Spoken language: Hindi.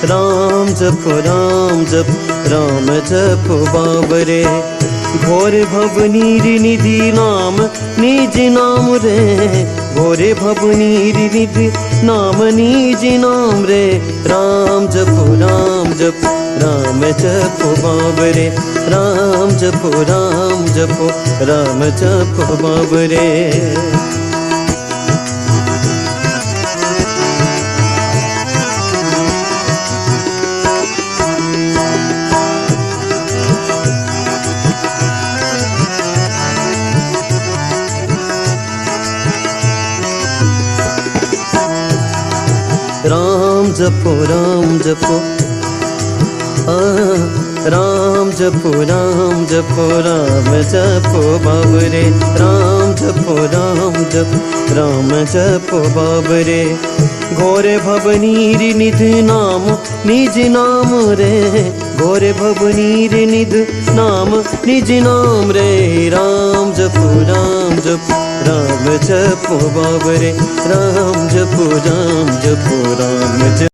राम जप राम जप बाबरे, घोर भवनीर निधि नाम निज नाम रे, घोरे भवनीर निधि नाम निज नाम रे। राम जप राम जप बाबरे, राम जप राम जप बाबरे। राम जपो राम जपो राम जपो राम जपो बाबरे, राम जपो राम जपो बाबरे। घोरे भवनीर निध नाम निज नाम रे, घोरे भवनीर निध नाम निज नाम रे। राम जपो राम जपो बाबरे, राम जपो राम जपो राम जपो।